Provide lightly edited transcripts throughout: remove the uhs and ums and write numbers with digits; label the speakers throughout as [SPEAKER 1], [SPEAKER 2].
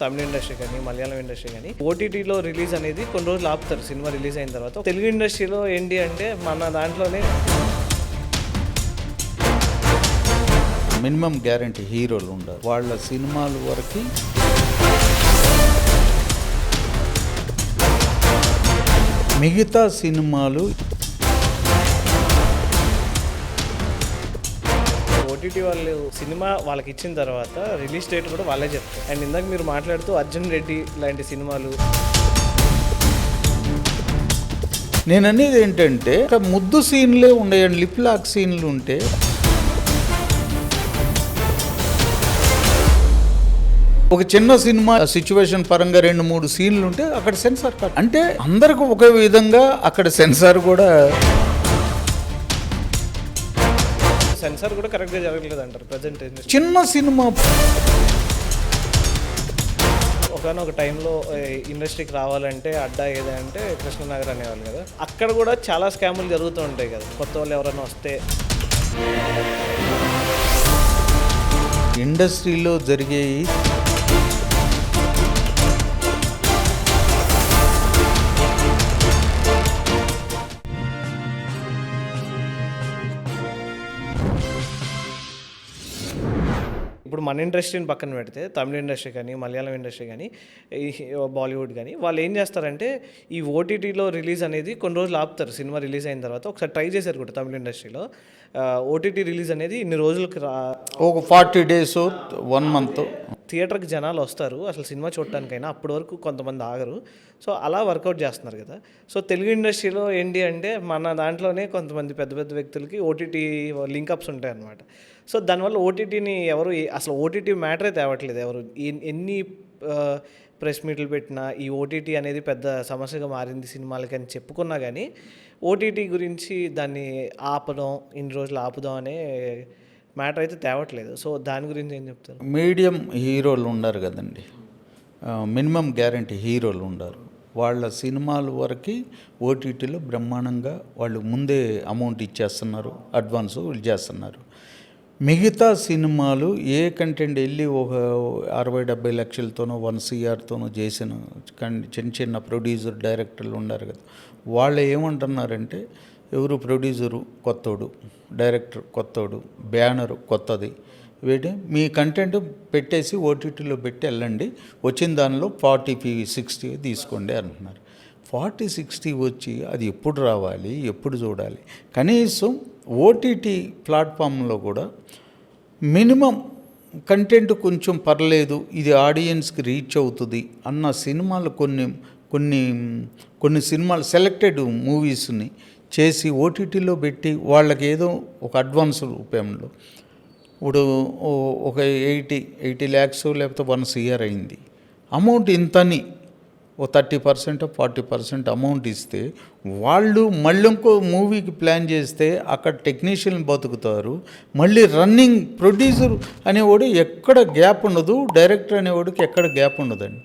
[SPEAKER 1] తమిళ industry కానీ Malayalam industry కానీ ఓటీటీలో రిలీజ్ అనేది కొన్ని రోజులు ఆపుతారు. సినిమా రిలీజ్ అయిన తర్వాత తెలుగు ఇండస్ట్రీలో ఏంటి అంటే మన దాంట్లోనే
[SPEAKER 2] మినిమం గ్యారంటీ హీరోలు ఉండరు. వాళ్ళ సినిమాల వరకు మిగతా సినిమాలు
[SPEAKER 1] ఓటీటీ వాళ్ళు సినిమా వాళ్ళకి ఇచ్చిన తర్వాత రిలీజ్ డేట్ కూడా వాళ్ళే చెప్తారు. అండ్ ఇందాక మీరు మాట్లాడుతూ అర్జున్ రెడ్డి లాంటి సినిమాలు,
[SPEAKER 2] నేను అనేది ఏంటంటే ముద్దు సీన్లే ఉండేయండి, లిప్ లాక్ సీన్లు ఉంటే ఒక చిన్న సినిమా సిచ్యువేషన్ పరంగా 2-3 సీన్లు ఉంటే అక్కడ సెన్సార్ కట్. అంటే అందరికి ఒక విధంగా అక్కడ సెన్సార్ కూడా
[SPEAKER 1] కరెక్ట్గా జరగలేదు అంటారు ప్రజెంట్.
[SPEAKER 2] చిన్న సినిమా
[SPEAKER 1] ఒకనొక టైంలో ఇండస్ట్రీకి రావాలంటే అడ్డా ఏదంటే కృష్ణనగర్ అనేవాళ్ళు కదా, అక్కడ కూడా చాలా స్కాములు జరుగుతూ ఉంటాయి కదా. కొత్త వాళ్ళు ఎవరైనా వస్తే
[SPEAKER 2] ఇండస్ట్రీలో జరిగేవి
[SPEAKER 1] ఇప్పుడు మన ఇండస్ట్రీని పక్కన పెడితే తమిళ ఇండస్ట్రీ కానీ మలయాళం ఇండస్ట్రీ కానీ బాలీవుడ్ కానీ వాళ్ళు ఏం చేస్తారంటే ఈ ఓటీటీలో రిలీజ్ అనేది కొన్ని రోజులు ఆపుతారు. సినిమా రిలీజ్ అయిన తర్వాత ఒకసారి ట్రై చేశారు కూడా తమిళ ఇండస్ట్రీలో ఓటీటీ రిలీజ్ అనేది ఇన్ని రోజులకి
[SPEAKER 2] ఒక 40 days 1 month
[SPEAKER 1] థియేటర్కి జనాలు వస్తారు అసలు సినిమా చూడటానికైనా, అప్పటి వరకు కొంతమంది ఆగరు. సో అలా వర్కౌట్ చేస్తున్నారు కదా. సో తెలుగు ఇండస్ట్రీలో ఏంటి అంటే మన దాంట్లోనే కొంతమంది పెద్ద పెద్ద వ్యక్తులకి ఓటీటీ లింకప్స్ ఉంటాయి అన్నమాట. సో దానివల్ల ఓటీటీని ఎవరు అసలు ఓటీటీ మ్యాటరే తేవట్లేదు. ఎవరు ఎన్ని ప్రెస్ మీట్లు పెట్టినా ఈ ఓటీటీ అనేది పెద్ద సమస్యగా మారింది సినిమాలకి అని చెప్పుకున్నా కానీ ఓటీటీ గురించి దాన్ని ఆపడం, ఇన్ని రోజులు ఆపుదాం అనే మ్యాటర్ అయితే తేవట్లేదు. సో దాని గురించి ఏం చెప్తారు?
[SPEAKER 2] మీడియం హీరోలు ఉండరు కదండి, మినిమం గ్యారంటీ హీరోలు ఉండరు. వాళ్ళ సినిమాల వరకు ఓటీటీలో బ్రహ్మాండంగా వాళ్ళు ముందే అమౌంట్ ఇచ్చేస్తున్నారు, అడ్వాన్స్ వీళ్ళు చేస్తున్నారు. మిగతా సినిమాలు ఏ కంటెంట్ వెళ్ళి ఒక 60-70 లక్షలతోనో 1 CRతోనో చేసిన చిన్న చిన్న ప్రొడ్యూసర్ డైరెక్టర్లు ఉన్నారు కదా, వాళ్ళు ఏమంటున్నారంటే ఎవరు ప్రొడ్యూసరు కొత్తోడు, డైరెక్టర్ కొత్తోడు, బ్యానరు కొత్తది, వీటి మీ కంటెంట్ పెట్టేసి ఓటీటీలో పెట్టి వెళ్ళండి, వచ్చిన దానిలో 40-60 తీసుకోండి అంటున్నారు. 40-60 వచ్చి అది ఎప్పుడు రావాలి, ఎప్పుడు చూడాలి? కనీసం ఓటీటీ ప్లాట్ఫామ్లో కూడా మినిమం కంటెంట్ కొంచెం పర్లేదు, ఇది ఆడియన్స్కి రీచ్ అవుతుంది అన్న సినిమాలు కొన్ని సినిమాలు సెలెక్టెడ్ మూవీస్ని చేసి ఓటీటీలో పెట్టి వాళ్ళకి ఏదో ఒక అడ్వాన్స్ రూపంలో ఇప్పుడు ఒక 80 lakhs లేకపోతే 1 CR అయింది, అమౌంట్ ఇంతని ఓ 30% 40% అమౌంట్ ఇస్తే వాళ్ళు మళ్ళీ ఇంకో మూవీకి ప్లాన్ చేస్తే అక్కడ టెక్నీషియన్ బతుకుతారు, మళ్ళీ రన్నింగ్ ప్రొడ్యూసర్ అనేవాడు ఎక్కడ గ్యాప్ ఉండదు, డైరెక్టర్ అనేవాడికి ఎక్కడ గ్యాప్ ఉండదండి.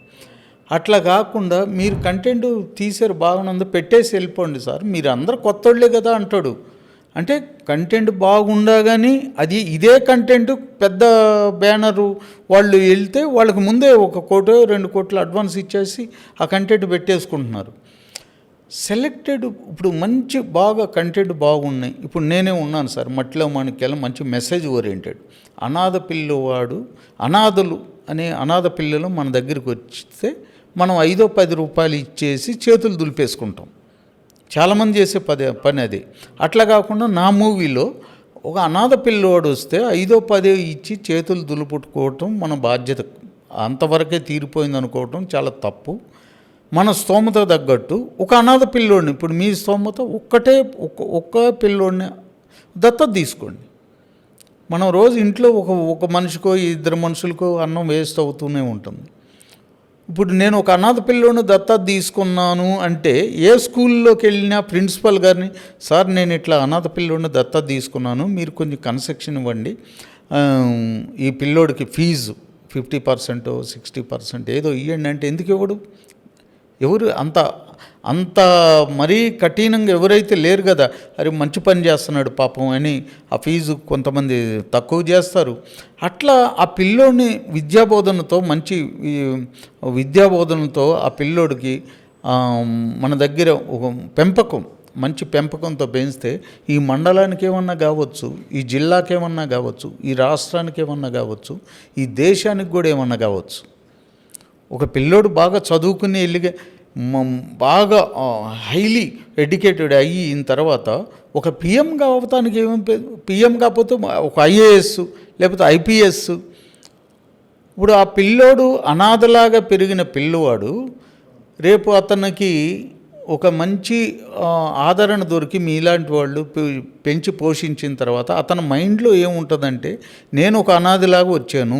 [SPEAKER 2] అట్లా కాకుండా మీరు కంటెంట్ తీసారు బాగుంది పెట్టేసి వెళ్ళిపోండి సార్, మీరు అందరు కొత్తోళ్ళే కదా అంటాడు. అంటే కంటెంట్ బాగుండగాని అది ఇదే కంటెంట్ పెద్ద బ్యానరు వాళ్ళు వెళ్తే వాళ్ళకి ముందే 1 కోటో 2 కోట్లు అడ్వాన్స్ ఇచ్చేసి ఆ కంటెంట్ పెట్టేసుకుంటున్నారు. సెలెక్టెడ్ ఇప్పుడు మంచి బాగా కంటెంట్ బాగున్నాయి. ఇప్పుడు నేనే ఉన్నాను సార్, మట్టిలో మాణిక్యాల మంచి మెసేజ్ ఓరియంటెడ్ అనాథ పిల్లవాడు, అనాథలు అనే అనాథ పిల్లలు మన దగ్గరికి వస్తే మనం 5-10 రూపాయలు ఇచ్చేసి చేతులు దులిపేసుకుంటాం. చాలామంది చేసే పని అది. అట్లా కాకుండా నా మూవీలో ఒక అనాథ పిల్లవాడు వస్తే 5-10 ఇచ్చి చేతులు దులుపుట్టుకోవటం మన బాధ్యత, అంతవరకే తీరిపోయింది అనుకోవటం చాలా తప్పు. మన స్తోమత తగ్గట్టు ఒక అనాథ పిల్లోడిని, ఇప్పుడు మీ స్తోమత ఒక్క పిల్లోడిని దత్తత తీసుకోండి. మనం రోజు ఇంట్లో ఒక మనిషికో 2 మనుషులకో అన్నం వేస్ట్ అవుతూనే ఉంటుంది. ఇప్పుడు నేను ఒక అనాథ పిల్లోని దత్తత తీసుకున్నాను అంటే ఏ స్కూల్లోకి వెళ్ళినా ప్రిన్సిపల్ గారిని, సార్ నేను ఇట్లా అనాథ పిల్లోని దత్తత తీసుకున్నాను, మీరు కొంచెం కన్సెషన్ ఇవ్వండి, ఈ పిల్లోడికి ఫీజు 50% 60% ఏదో ఇవ్వండి అంటే ఎందుకు ఇవ్వడు? ఎవరు అంత మరీ కఠినంగా ఎవరైతే లేరు కదా, అరే మంచి పని చేస్తున్నాడు పాపం అని ఆ ఫీజు కొంతమంది తక్కువ చేస్తారు. అట్లా ఆ పిల్లోడిని విద్యాబోధనతో మంచి విద్యాబోధనతో ఆ పిల్లోడికి మన దగ్గర ఒక మంచి పెంపకంతో పెంచితే ఈ మండలానికి ఏమన్నా కావచ్చు, ఈ జిల్లాకి ఏమన్నా కావచ్చు, ఈ రాష్ట్రానికి ఏమన్నా కావచ్చు, ఈ దేశానికి కూడా ఏమన్నా కావచ్చు. ఒక పిల్లోడు బాగా చదువుకుని వెళ్ళి బాగా హైలీ ఎడ్యుకేటెడ్ అయిన తర్వాత ఒక పిఎం కావటానికి పిఎం కాకపోతే ఒక ఐఏఎస్ లేకపోతే ఐపీఎస్. ఇప్పుడు ఆ పిల్లోడు అనాథలాగా పెరిగిన పిల్లవాడు రేపు అతనికి ఒక మంచి ఆదరణ దొరికి మీలాంటి వాళ్ళు పెంచి పోషించిన తర్వాత అతని మైండ్లో ఏముంటుందంటే, నేను ఒక అనాథలాగా వచ్చాను,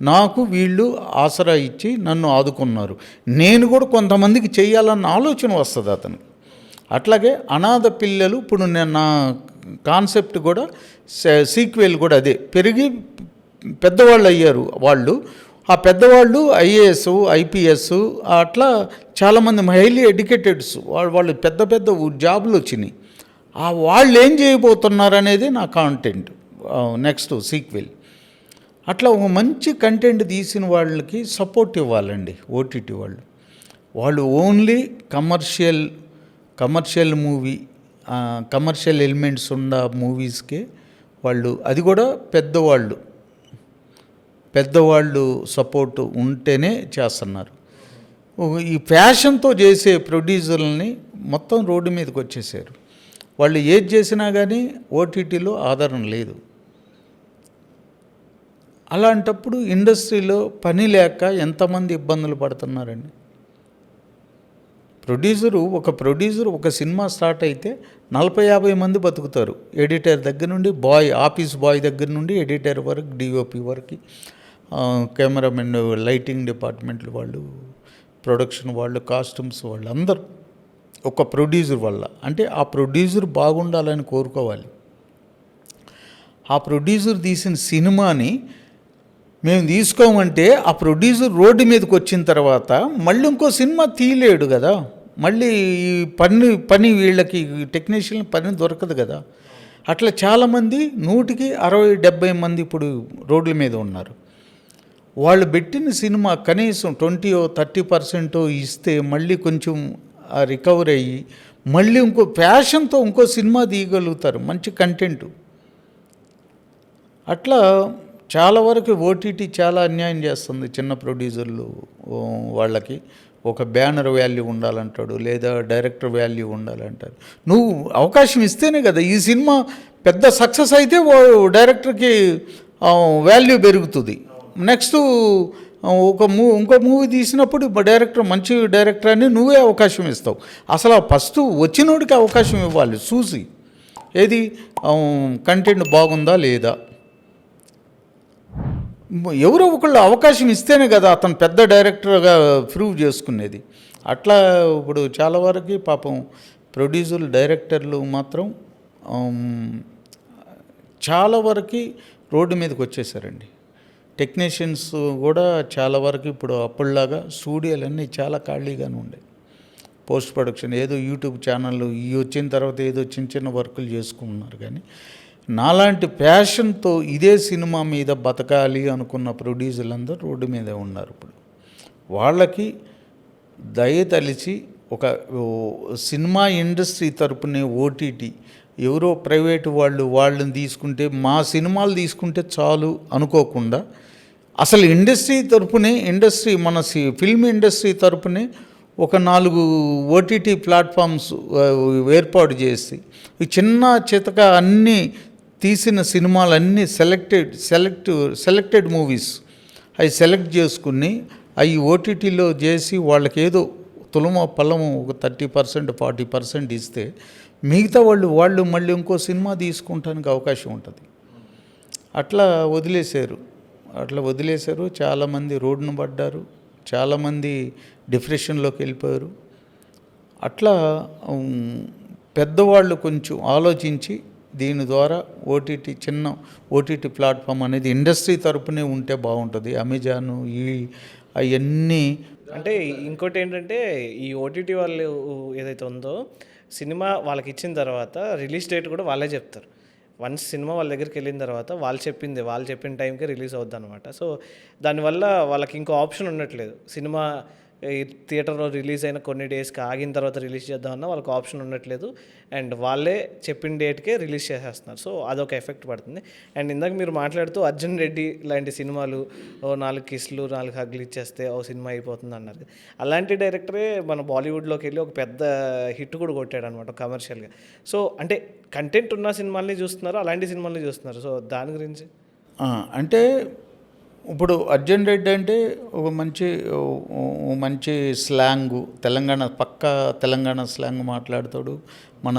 [SPEAKER 2] నాకు వీళ్ళు ఆసరా ఇచ్చి నన్ను ఆదుకున్నారు, నేను కూడా కొంతమందికి చేయాలన్న ఆలోచన వస్తుంది అతనికి. అట్లాగే అనాథ పిల్లలు ఇప్పుడు నేను నా కాన్సెప్ట్ కూడా సీక్వెల్ కూడా అదే, పెరిగి పెద్దవాళ్ళు అయ్యారు వాళ్ళు. ఆ పెద్దవాళ్ళు ఐఏఎస్ ఐపీఎస్ అట్లా చాలామంది హైలీ ఎడ్యుకేటెడ్స్ వాళ్ళు పెద్ద పెద్ద జాబులు వచ్చినాయి. వాళ్ళు ఏం చేయబోతున్నారు అనేది నా కాంటెంట్ నెక్స్ట్ సీక్వెల్. అట్లా ఒక మంచి కంటెంట్ తీసిన వాళ్ళకి సపోర్ట్ ఇవ్వాలండి ఓటీటీ వాళ్ళు only commercial movie, commercial elements ఉన్న మూవీస్కే వాళ్ళు, అది కూడా పెద్దవాళ్ళు సపోర్టు ఉంటేనే చేస్తున్నారు. ఈ ఫ్యాషన్తో చేసే ప్రొడ్యూసర్లని మొత్తం రోడ్డు మీదకి వచ్చేసారు. వాళ్ళు ఏది చేసినా కానీ ఓటీటీలో ఆధారం లేదు. అలాంటప్పుడు ఇండస్ట్రీలో పని లేక ఎంతమంది ఇబ్బందులు పడుతున్నారండి. ఒక ప్రొడ్యూసర్ ఒక సినిమా స్టార్ట్ అయితే 40-50 మంది బతుకుతారు. ఎడిటర్ దగ్గర నుండి ఆఫీస్ బాయ్ దగ్గర నుండి ఎడిటర్ వరకు, డిఓపి వరకు, కెమెరామెన్, లైటింగ్ డిపార్ట్మెంట్లు వాళ్ళు, ప్రొడక్షన్ వాళ్ళు, కాస్ట్యూమ్స్ వాళ్ళు, అందరూ ఒక ప్రొడ్యూసర్ వల్ల. అంటే ఆ ప్రొడ్యూసర్ బాగుండాలని కోరుకోవాలి. ఆ ప్రొడ్యూసర్ తీసిన సినిమాని మేము తీసుకోమంటే ఆ ప్రొడ్యూసర్ రోడ్డు మీదకి వచ్చిన తర్వాత మళ్ళీ ఇంకో సినిమా తీయలేడు కదా, మళ్ళీ ఈ పని వీళ్ళకి టెక్నీషియన్ పని దొరకదు కదా. అట్లా చాలామంది 100-60-70 మంది ఇప్పుడు రోడ్ల మీద ఉన్నారు. వాళ్ళు పెట్టిన సినిమా కనీసం 20-30% ఇస్తే మళ్ళీ కొంచెం రికవర్ అయ్యి మళ్ళీ ఇంకో ప్యాషన్తో ఇంకో సినిమా తీయగలుగుతారు, మంచి కంటెంట్. అట్లా చాలా వరకు ఓటీటీ చాలా అన్యాయం చేస్తుంది చిన్న ప్రొడ్యూసర్లు వాళ్ళకి. ఒక బ్యానర్ వాల్యూ ఉండాలంటాడు, లేదా డైరెక్టర్ వాల్యూ ఉండాలంటారు. నువ్వు అవకాశం ఇస్తేనే కదా ఈ సినిమా పెద్ద సక్సెస్ అయితే డైరెక్టర్కి వాల్యూ పెరుగుతుంది. నెక్స్ట్ ఇంకో మూవీ తీసినప్పుడు డైరెక్టర్ మంచి డైరెక్టర్ అని నువ్వే అవకాశం ఇస్తావు. అసలు ఫస్ట్ వచ్చినోడికి అవకాశం ఇవ్వాలి చూసి, ఏది కంటెంట్ బాగుందా లేదా. ఎవరో ఒకళ్ళు అవకాశం ఇస్తేనే కదా అతను పెద్ద డైరెక్టర్గా ప్రూవ్ చేసుకునేది. అట్లా ఇప్పుడు చాలా వరకు పాపం ప్రొడ్యూసర్లు, డైరెక్టర్లు మాత్రం చాలా వరకు రోడ్డు మీదకి వచ్చేసారండి. టెక్నీషియన్స్ కూడా చాలా వరకు ఇప్పుడు అప్పటిలాగా స్టూడియోలన్నీ చాలా ఖాళీగానే ఉండే. పోస్ట్ ప్రొడక్షన్ ఏదో యూట్యూబ్ ఛానళ్ళు వచ్చిన తర్వాత ఏదో చిన్న వర్కులు చేసుకుంటున్నారు. కానీ నాలాంటి ప్యాషన్తో ఇదే సినిమా మీద బతకాలి అనుకున్న ప్రొడ్యూసర్లు అందరూ రోడ్డు మీదే ఉన్నారు. ఇప్పుడు వాళ్ళకి దయతలిచి ఒక సినిమా ఇండస్ట్రీ తరపునే ఓటీటీ ఎవరో ప్రైవేటు వాళ్ళని తీసుకుంటే, మా సినిమాలు తీసుకుంటే చాలు అనుకోకుండా అసలు ఇండస్ట్రీ తరపునే, మన ఫిల్మ్ ఇండస్ట్రీ తరపునే ఒక 4 ఓటీటీ ప్లాట్ఫామ్స్ ఏర్పాటు చేసి ఈ చిన్న చితక అన్నీ తీసిన సినిమాలన్నీ సెలెక్టెడ్ మూవీస్ అవి సెలెక్ట్ చేసుకుని అవి ఓటీటీలో చేసి వాళ్ళకి ఏదో తులమో పల్లము ఒక 30% 40% ఇస్తే మిగతా వాళ్ళు మళ్ళీ ఇంకో సినిమా తీసుకుంటానికి అవకాశం ఉంటుంది. అట్లా వదిలేశారు. చాలామంది రోడ్డును పడ్డారు, చాలామంది డిప్రెషన్లోకి వెళ్ళిపోయారు. అట్లా పెద్దవాళ్ళు కొంచెం ఆలోచించి దీని ద్వారా చిన్న ఓటీటీ ప్లాట్ఫామ్ అనేది ఇండస్ట్రీ తరపునే ఉంటే బాగుంటుంది. అమెజాను, అవన్నీ.
[SPEAKER 1] అంటే ఇంకోటి ఏంటంటే ఈ ఓటీటీ వాళ్ళు ఏదైతే ఉందో సినిమా వాళ్ళకి ఇచ్చిన తర్వాత రిలీజ్ డేట్ కూడా వాళ్ళే చెప్తారు. వన్స్ సినిమా వాళ్ళ దగ్గరికి వెళ్ళిన తర్వాత వాళ్ళు చెప్పిన టైంకే రిలీజ్ అవుద్ది అనమాట. సో దానివల్ల వాళ్ళకి ఇంకో ఆప్షన్ ఉండట్లేదు. సినిమా ఈ థియేటర్లో రిలీజ్ అయిన కొన్ని డేస్కి ఆగిన తర్వాత రిలీజ్ చేద్దామన్నా వాళ్ళకి ఆప్షన్ ఉండట్లేదు. అండ్ వాళ్ళే చెప్పిన డేట్కే రిలీజ్ చేసేస్తున్నారు. సో అదొక ఎఫెక్ట్ పడుతుంది. అండ్ ఇందాక మీరు మాట్లాడుతూ అర్జున్ రెడ్డి లాంటి సినిమాలు 4 కిస్లు 4 హగ్లు ఇచ్చేస్తే ఓ సినిమా అయిపోతుంది అన్నారు. అలాంటి డైరెక్టరే మన బాలీవుడ్లోకి వెళ్ళి ఒక పెద్ద హిట్ కూడా కొట్టాడు అనమాట కమర్షియల్గా. సో అంటే కంటెంట్ ఉన్న సినిమాల్ని చూస్తున్నారు, అలాంటి సినిమాల్ని చూస్తున్నారు. సో దాని గురించి
[SPEAKER 2] అంటే ఇప్పుడు అర్జున్ రెడ్డి అంటే ఒక మంచి స్లాంగు, పక్కా తెలంగాణ స్లాంగ్ మాట్లాడతాడు. మన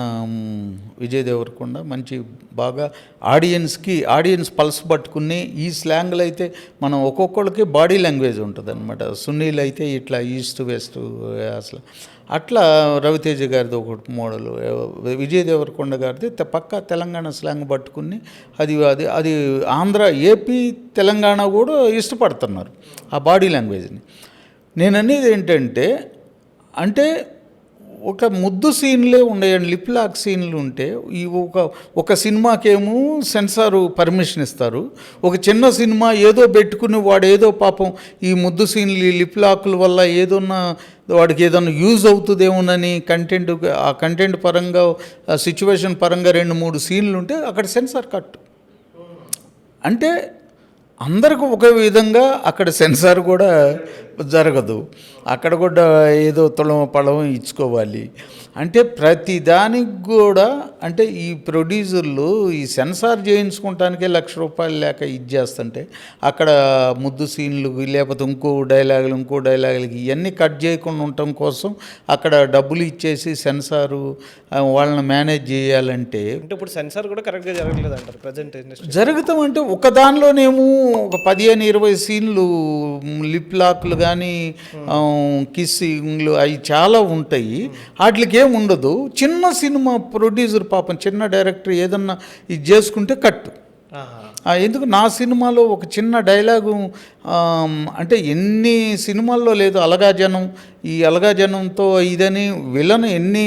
[SPEAKER 2] విజయ్ దేవరకొండ మంచి బాగా ఆడియన్స్ పల్స్ పట్టుకుని ఈ స్లాంగ్లు అయితే మనం ఒక్కొక్కరికి బాడీ లాంగ్వేజ్ ఉంటుంది అనమాట. సునీల్ అయితే ఇట్లా ఈస్ట్ వెస్ట్ అసలు అట్లా రవితేజ గారిది ఒకటి మోడలు, విజయ్ దేవరకొండ గారిది పక్కా తెలంగాణ స్లాంగ్ పట్టుకుని అది అది అది ఆంధ్ర, ఏపీ, తెలంగాణ కూడా ఇష్టపడుతున్నారు ఆ బాడీ లాంగ్వేజ్ని. నేను అనేది ఏంటంటే అంటే ఒక ముద్దు సీన్లే ఉండేయండి, లిప్ లాక్ సీన్లు ఉంటే ఈ ఒక సినిమాకేమో సెన్సారు పర్మిషన్ ఇస్తారు. ఒక చిన్న సినిమా ఏదో పెట్టుకుని వాడు ఏదో పాపం ఈ ముద్దు సీన్లు లిప్ లాక్ల వల్ల వాడికి ఏదన్నా యూజ్ అవుతుందేమోనని ఆ కంటెంట్ పరంగా సిచ్యువేషన్ పరంగా 2-3 సీన్లు ఉంటే అక్కడ సెన్సార్ కట్. అంటే అందరికి ఒక విధంగా అక్కడ సెన్సార్ కూడా జరగదు. అక్కడ కూడా ఏదో పొలం ఇచ్చుకోవాలి. అంటే ప్రతి దానికి కూడా అంటే ఈ ప్రొడ్యూసర్లు ఈ సెన్సార్ చేయించుకోవటానికే ₹1,00,000 లేక చేస్తుంటే అక్కడ ముద్దు సీన్లు లేకపోతే ఇంకో డైలాగులకి ఇవన్నీ కట్ చేయకుండా ఉండటం కోసం అక్కడ డబ్బులు ఇచ్చేసి సెన్సారు వాళ్ళని మేనేజ్ చేయాలంటే
[SPEAKER 1] ఇప్పుడు సెన్సార్ కూడా కరెక్ట్గా జరగలేదు అంటారు ప్రజెంట్
[SPEAKER 2] జరుగుతాం. అంటే ఒక దానిలోనేమో ఒక 15-20 సీన్లు లిప్ లాక్లు కానీ కిస్సింగ్లు అవి చాలా ఉంటాయి. వాటికి ఏం ఉండదు. చిన్న సినిమా ప్రొడ్యూసర్ పాపం చిన్న డైరెక్టర్ ఏదన్నా ఇది చేసుకుంటే కట్టు. ఎందుకు నా సినిమాలో ఒక చిన్న డైలాగు అంటే ఎన్ని సినిమాల్లో లేదు. ఈ అలగా జనంతో ఇదని విలన్ ఎన్ని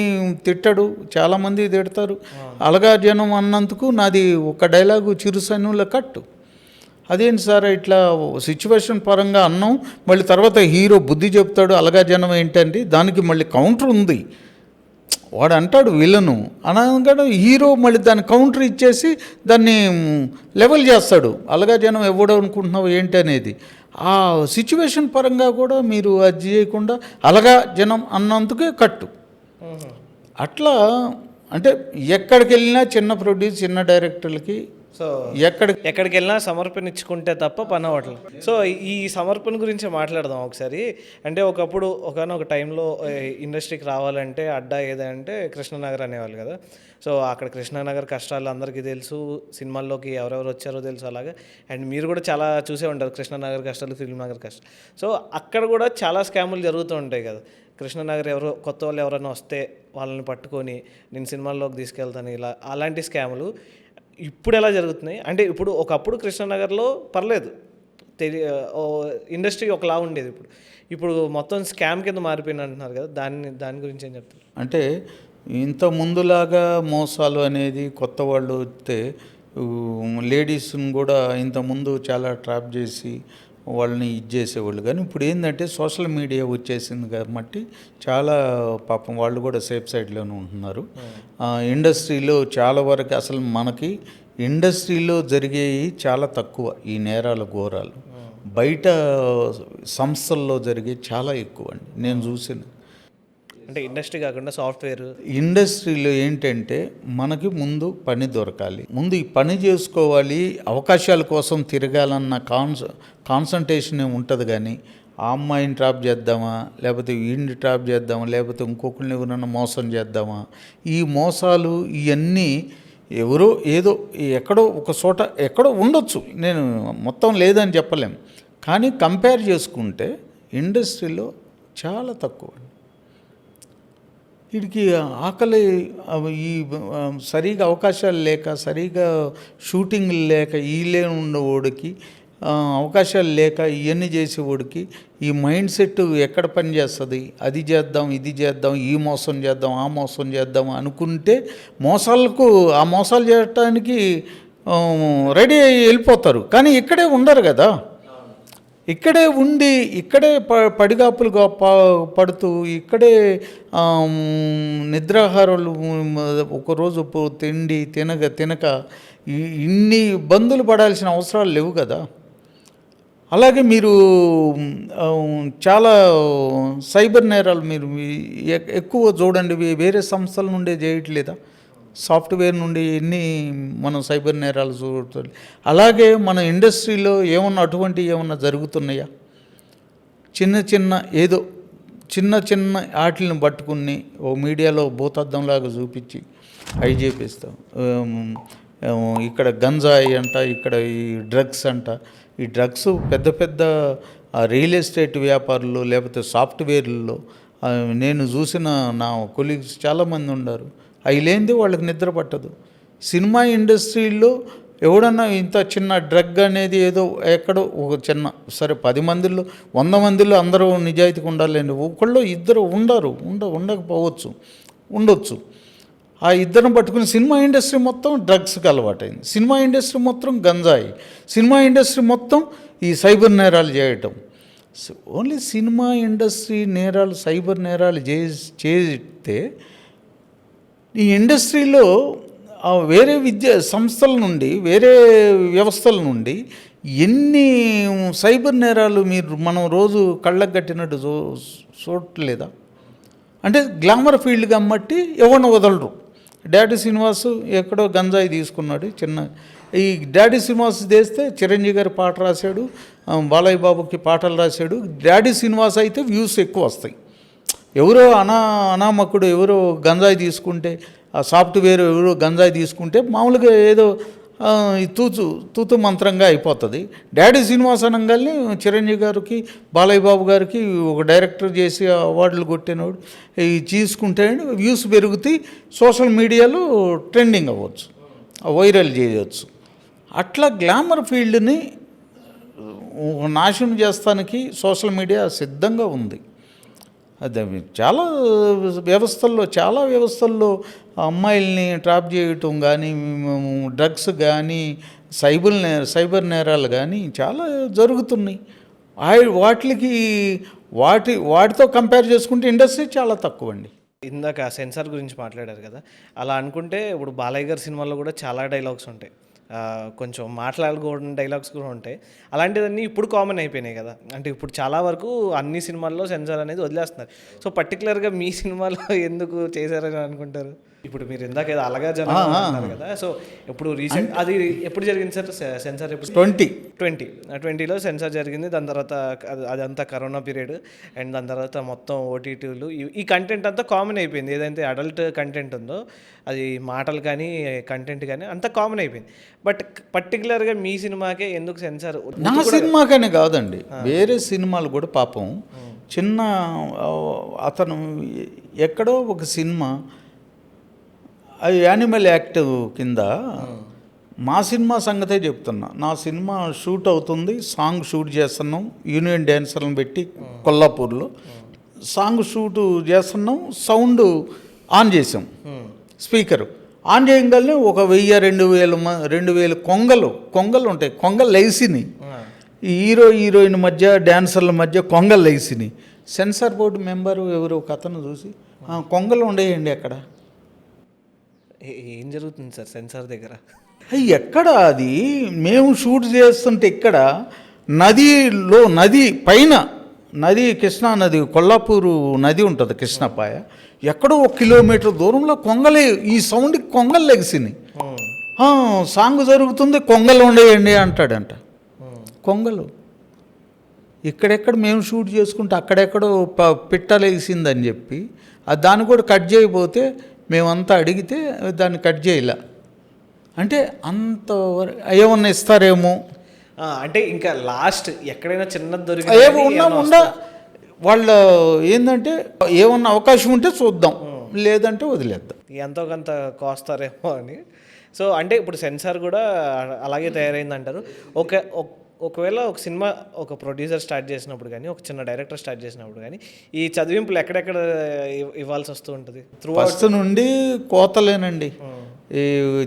[SPEAKER 2] తిట్టడు, చాలామంది తిడతారు. అలగా జనం అన్నందుకు నాది ఒక డైలాగు చిరుసన్నుల కట్టు. అదేంటి సార్ ఇట్లా సిచ్యువేషన్ పరంగా అన్నాం, మళ్ళీ తర్వాత హీరో బుద్ధి చెప్తాడు అలగా జనం ఏంటండి, దానికి మళ్ళీ కౌంటర్ ఉంది. వాడు అంటాడు విలను అనగా హీరో మళ్ళీ దాన్ని కౌంటర్ ఇచ్చేసి దాన్ని లెవెల్ చేస్తాడు. అలగా జనం ఎవడో అనుకుంటున్నావు ఏంటి అనేది. ఆ సిచ్యువేషన్ పరంగా కూడా మీరు అది చేయకుండా అలగా జనం అన్నందుకే కట్టు. అట్లా అంటే ఎక్కడికి వెళ్ళినా చిన్న డైరెక్టర్లకి
[SPEAKER 1] సో ఎక్కడికి వెళ్ళినా సమర్పణ ఇచ్చుకుంటే తప్ప పని అవ్వట్లేదు. సో ఈ సమర్పణ గురించి మాట్లాడదాం ఒకసారి. అంటే ఒకప్పుడు ఒకనొక టైంలో ఇండస్ట్రీకి రావాలంటే అడ్డా ఏదంటే కృష్ణనగర్ అనేవాళ్ళు కదా. సో అక్కడ కృష్ణనగర్ కష్టాలు అందరికీ తెలుసు, సినిమాల్లోకి ఎవరెవరు వచ్చారో తెలుసు అలాగే. అండ్ మీరు కూడా చాలా చూసే ఉంటారు కృష్ణనగర్ కష్టాలు, ఫిల్మ్నగర్ కష్టాలు. సో అక్కడ కూడా చాలా స్కాములు జరుగుతూ ఉంటాయి కదా. కృష్ణనగర్ కొత్త వాళ్ళు ఎవరైనా వస్తే వాళ్ళని పట్టుకొని నేను సినిమాల్లోకి తీసుకెళ్తాను ఇలా అలాంటి స్కాములు ఇప్పుడు ఎలా జరుగుతున్నాయి అంటే ఒకప్పుడు కృష్ణనగర్లో పర్లేదు, ఇండస్ట్రీ ఒకలా ఉండేది. ఇప్పుడు మొత్తం స్కామ్ కింద మారిపోయింది అంటున్నారు కదా, దాని గురించి ఏం చెప్తారు?
[SPEAKER 2] అంటే ఇంత ముందులాగా మోసాలు అనేది కొత్త వాళ్ళు వస్తే లేడీస్ని కూడా ఇంతకుముందు చాలా ట్రాప్ చేసి వాళ్ళని చేసేవాళ్ళు. కానీ ఇప్పుడు ఏంటంటే సోషల్ మీడియా వచ్చేసింది కాబట్టి చాలా పాపం వాళ్ళు కూడా సేఫ్ సైడ్లోనే ఉంటున్నారు. ఇండస్ట్రీలో చాలా వరకు అసలు మనకి ఇండస్ట్రీలో జరిగేవి చాలా తక్కువ ఈ నేరాల ఘోరాలు. బయట సంస్థల్లో జరిగే చాలా ఎక్కువ అండి నేను చూసిన.
[SPEAKER 1] అంటే ఇండస్ట్రీ కాకుండా సాఫ్ట్వేర్
[SPEAKER 2] ఇండస్ట్రీలో ఏంటంటే మనకి ముందు పని దొరకాలి, ముందు ఈ పని చేసుకోవాలి, అవకాశాల కోసం తిరగాలన్న కాన్సంట్రేషన్ ఉంటుంది. కానీ ఆ అమ్మాయిని ట్రాప్ చేద్దామా, లేకపోతే వీడిని ట్రాప్ చేద్దామా, లేకపోతే ఇంకొకరిని ఎవరన్నా మోసం చేద్దామా, ఈ మోసాలు ఇవన్నీ ఎవరో ఏదో ఎక్కడో ఒక చోట ఎక్కడో ఉండొచ్చు, నేను మొత్తం లేదని చెప్పలేం. కానీ కంపేర్ చేసుకుంటే ఇండస్ట్రీలో చాలా తక్కువ. వీడికి ఆకలి ఈ సరిగా అవకాశాలు లేక, సరిగా షూటింగ్లు లేక ఉండేవాడికి అవకాశాలు లేక ఇవన్నీ చేసేవాడికి ఈ మైండ్ సెట్ ఎక్కడ పని చేస్తుంది, అది చేద్దాం ఇది చేద్దాం ఈ మోసం చేద్దాం ఆ మోసం చేద్దాం అనుకుంటే ఆ మోసాలు చేయటానికి రెడీ అయ్యి వెళ్ళిపోతారు. కానీ ఇక్కడే ఉండరు కదా, ఇక్కడే ఉండి ఇక్కడే పడిగాపులు పడుతూ ఇక్కడే నిద్రాహారాలు ఒకరోజు తిండి తినక ఇన్ని ఇబ్బందులు పడాల్సిన అవసరాలు లేవు కదా. అలాగే మీరు చాలా సైబర్ నేరాలు మీరు ఎక్కువ చూడండి, వేరే సంస్థల నుండే చేయట్లేదా, సాఫ్ట్వేర్ నుండి ఎన్ని మనం సైబర్ నేరాలు చూడాలి. అలాగే మన ఇండస్ట్రీలో ఏమన్నా జరుగుతున్నాయా? చిన్న ఆటలను పట్టుకుని ఓ మీడియాలో భూతద్దంలాగా చూపించి అవి చేపిస్తాం. ఇక్కడ గంజాయి అంట, ఇక్కడ ఈ డ్రగ్స్ అంట. ఈ డ్రగ్స్ పెద్ద రియల్ ఎస్టేట్ వ్యాపారులు లేకపోతే సాఫ్ట్వేర్లలో నేను చూసిన నా కొలీగ్స్ చాలామంది ఉన్నారు. అవి లేనిది వాళ్ళకి నిద్ర పట్టదు. సినిమా ఇండస్ట్రీలో ఎవడన్నా ఇంత చిన్న డ్రగ్ అనేది ఏదో ఎక్కడో ఒక చిన్న సరే 10 మందిలో 100 మందిలో అందరూ నిజాయితీగా ఉండాలండి, ఒకళ్ళు ఇద్దరు ఉండకపోవచ్చు, ఉండొచ్చు. ఆ ఇద్దరిని పట్టుకుని సినిమా ఇండస్ట్రీ మొత్తం డ్రగ్స్కి అలవాటైంది, సినిమా ఇండస్ట్రీ మొత్తం గంజాయి, సినిమా ఇండస్ట్రీ మొత్తం ఈ సైబర్ నేరాలు చేయటం. ఓన్లీ సినిమా ఇండస్ట్రీ నేరాలు సైబర్ నేరాలు చేస్తే ఈ ఇండస్ట్రీలో వేరే విద్యా సంస్థల నుండి వేరే వ్యవస్థల నుండి ఎన్ని సైబర్ నేరాలు మనం రోజు కళ్ళకు కట్టినట్టు చూడలేదా? అంటే గ్లామర్ ఫీల్డ్ కాబట్టి ఎవరిని వదలరు. డాడీ శ్రీనివాస్ ఎక్కడో గంజాయి తీసుకున్నాడు ఈ డాడీ శ్రీనివాస్ చేస్తే చిరంజీవి గారి పాట రాశాడు, బాలయ్య బాబుకి పాటలు రాశాడు. డాడీ శ్రీనివాస్ అయితే వ్యూస్ ఎక్కువ వస్తాయి. ఎవరో అనామకుడు ఎవరో గంజాయి తీసుకుంటే, ఆ సాఫ్ట్వేర్ ఎవరో గంజాయి తీసుకుంటే మామూలుగా ఏదో తూతు మంత్రంగా అయిపోతుంది. డాడీ శ్రీనివాస్ అనగానే చిరంజీవి గారికి బాలయ్య బాబు గారికి ఒక డైరెక్టర్ చేసి అవార్డులు కొట్టినవాడు ఇవి తీసుకుంటే వ్యూస్ పెరుగుతాయి, సోషల్ మీడియాలో ట్రెండింగ్ అవ్వచ్చు, వైరల్ చేయవచ్చు. అట్లా గ్లామర్ ఫీల్డ్ని నాశనం చేస్తానికి సోషల్ మీడియా సిద్ధంగా ఉంది. అదే చాలా వ్యవస్థల్లో అమ్మాయిల్ని ట్రాప్ చేయటం కానీ, డ్రగ్స్ కానీ, సైబర్ నేరాలు కానీ చాలా జరుగుతున్నాయి. వాటితో కంపేర్ చేసుకుంటే ఇండస్ట్రీ చాలా తక్కువ అండి.
[SPEAKER 1] ఇందాక సెన్సార్ గురించి మాట్లాడారు కదా, అలా అనుకుంటే ఇప్పుడు బాలయ్య గారి సినిమాల్లో కూడా చాలా డైలాగ్స్ ఉంటాయి, కొంచెం మాట్లాడకూడని డైలాగ్స్ కూడా ఉంటాయి. అలాంటివన్నీ ఇప్పుడు కామన్ అయిపోయినాయి కదా. అంటే ఇప్పుడు చాలా వరకు అన్ని సినిమాల్లో సెన్సార్ అనేది వదిలేస్తున్నారు. సో పర్టికులర్గా మీ సినిమాలో ఎందుకు చేశారని అనుకుంటారు? ఇప్పుడు మీరు ఇందాక ఏదో అలాగా జరుగుతున్నారు కదా, సో ఇప్పుడు రీసెంట్ అది ఎప్పుడు జరిగింది సార్ సెన్సార్? ఎప్పుడు? 2020లో సెన్సార్ జరిగింది. దాని తర్వాత అదంతా కరోనా పీరియడ్, అండ్ దాని తర్వాత మొత్తం ఓటీటీలు ఈ కంటెంట్ అంతా కామన్ అయిపోయింది. ఏదైతే అడల్ట్ కంటెంట్ ఉందో అది మాటలు కానీ కంటెంట్ కానీ అంతా కామన్ అయిపోయింది. బట్ పర్టికులర్గా మీ సినిమాకే ఎందుకు సెన్సార్?
[SPEAKER 2] నా సినిమాకనే కాదండి, వేరే సినిమాలు కూడా పాపం చిన్న అతను ఎక్కడో ఒక సినిమా అది యానిమల్ యాక్ట్ కింద, మా సినిమా సంగతే చెప్తున్నా. నా సినిమా షూట్ అవుతుంది, సాంగ్ షూట్ చేస్తున్నాం, యూనియన్ డ్యాన్సర్లను పెట్టి కొల్లాపూర్లో సాంగ్ షూట్ చేస్తున్నాం. సౌండ్ ఆన్ చేసాం, స్పీకర్ ఆన్ చేయగానే ఒక 1000-2000 కొంగలు ఉంటాయి, కొంగలు లేసినాయి. హీరోయిన్ మధ్య డ్యాన్సర్ల మధ్య కొంగలు లేసినాయి. సెన్సార్ బోర్డు మెంబరు ఎవరు ఒక అతను చూసి కొంగలు ఉండేయండి అక్కడ.
[SPEAKER 1] ఏం జరుగుతుంది సార్ సెన్సార్ దగ్గర?
[SPEAKER 2] ఎక్కడ అది మేము షూట్ చేస్తుంటే ఇక్కడ నది పైన కృష్ణా నది, కొల్లాపూరు నది ఉంటుంది కృష్ణపాయ, ఎక్కడో 1 కిలోమీటర్ దూరంలో ఈ సౌండ్కి కొంగలు లెగిసినాయి. సాంగ్ జరుగుతుంది, కొంగలు ఉండేయండి అంటాడంట. కొంగలు ఇక్కడెక్కడ మేము షూట్ చేసుకుంటే అక్కడెక్కడో పిట్టలేసిందని చెప్పి దాన్ని కూడా కట్ చేయబోతే మేమంతా అడిగితే దాన్ని కట్ చేయలే. అంటే అంతవరకు ఏమన్నా ఇస్తారేమో,
[SPEAKER 1] అంటే ఇంకా లాస్ట్ ఎక్కడైనా చిన్నది
[SPEAKER 2] దొరికి వాళ్ళు ఏంటంటే ఏమన్నా అవకాశం ఉంటే చూద్దాం, లేదంటే వదిలేద్దాం,
[SPEAKER 1] ఎంతో కొంత కోస్తారేమో అని. సో అంటే ఇప్పుడు సెన్సార్ కూడా అలాగే తయారైంది అంటారు. ఒకవేళ ఒక సినిమా ఒక ప్రొడ్యూసర్ స్టార్ట్ చేసినప్పుడు కానీ ఒక చిన్న డైరెక్టర్ స్టార్ట్ చేసినప్పుడు కానీ ఈ చదివింపులు ఎక్కడెక్కడ ఇవ్వాల్సి వస్తూ ఉంటుంది త్రూ
[SPEAKER 2] ఫస్ట్ నుండి కోతలేనండి. ఈ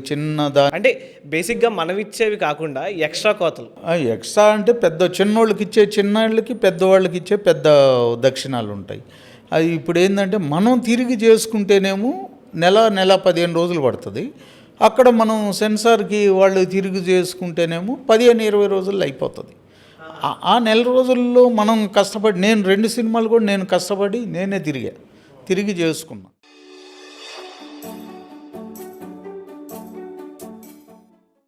[SPEAKER 2] చిన్న
[SPEAKER 1] అంటే బేసిక్గా మనం ఇచ్చేవి కాకుండా ఎక్స్ట్రా కోతలు.
[SPEAKER 2] ఎక్స్ట్రా అంటే చిన్నోళ్ళకి ఇచ్చే చిన్నోళ్ళకి పెద్దవాళ్ళకి ఇచ్చే పెద్ద దక్షిణాలు ఉంటాయి. అది ఇప్పుడు ఏంటంటే మనం తిరిగి చేసుకుంటేనేమో నెల 15 రోజులు పడుతుంది. అక్కడ మనం సెన్సార్కి వాళ్ళు తిరిగి చేసుకుంటేనేమో 15-20 రోజుల్లో అయిపోతుంది. ఆ నెల రోజుల్లో మనం కష్టపడి, నేను 2 సినిమాలు కూడా నేను కష్టపడి నేనే తిరిగి చేసుకున్నా.